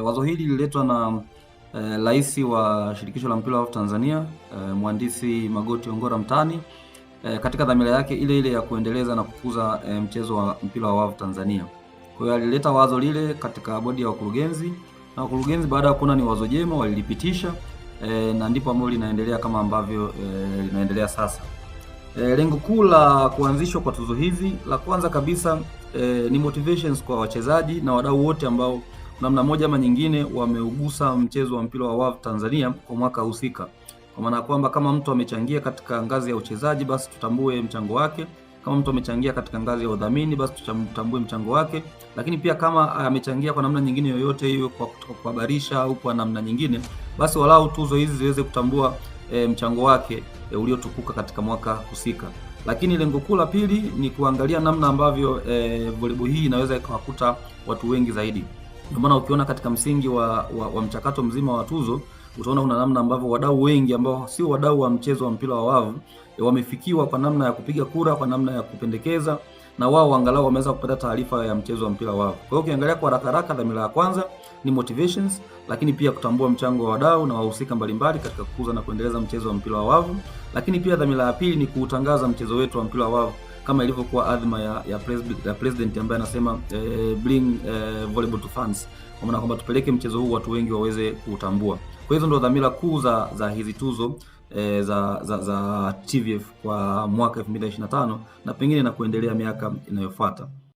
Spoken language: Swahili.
Wazo hili lililetwa na rais wa shirikisho la mpira wa wavu Tanzania, mhandisi Magoti Ongora Mtani, katika dhamira yake ile ile ya kuendeleza na kukuza mchezo wa mpira wa wavu Tanzania. Kwa hiyo alileta wazo lile katika bodi ya wakurugenzi, na wakurugenzi baada ya kuona ni wazo jema walilipitisha, na ndipo ambalo linaendelea kama ambavyo linaendelea sasa. Lengo kuu la kuanzishwa kwa tuzo hizi, la kwanza kabisa ni motivations kwa wachezaji na wadau wote ambao namna moja ama nyingine wameugusa mchezo wa mpira wa wavu Tanzania kwa mwaka husika. Kwa maana kwamba kama mtu amechangia katika ngazi ya uchezaji, basi tutambue mchango wake. Kama mtu amechangia katika ngazi ya udhamini, basi tutambue mchango wake. Lakini pia kama amechangia kwa namna nyingine yoyote hiyo, kwa kuhabarisha au kwa namna nyingine, basi walau tuzo hizi ziweze kutambua mchango wake uliotukuka katika mwaka husika. Lakini lengo kuu la pili ni kuangalia namna ambavyo volleyball hii inaweza ikawakuta watu wengi zaidi. Ndio maana ukiona katika msingi wa mchakato mzima wa tuzo, utaona una namna ambavyo wadau wengi ambao sio wadau wa mchezo wa mpira wa wavu wamefikiwa kwa namna ya kupiga kura, kwa namna ya kupendekeza, na wao angalau wameweza kupata taarifa ya mchezo wa mpira wa wavu. Kwa hiyo ukiangalia kwa haraka haraka, dhamira ya kwanza ni motivations, lakini pia kutambua mchango wa wadau na wahusika mbalimbali katika kukuza na kuendeleza mchezo wa mpira wa wavu. Lakini pia dhamira ya pili ni kuutangaza mchezo wetu wa mpira wa wavu kama ilivyokuwa adhima ya president ambaye anasema bring volleyball to fans, kwa maana kwamba tupeleke mchezo huu watu wengi waweze kuutambua. Kwa hizo ndio dhamira kuu za hizi tuzo za TVF kwa mwaka 2025 na pengine na kuendelea miaka inayofuata.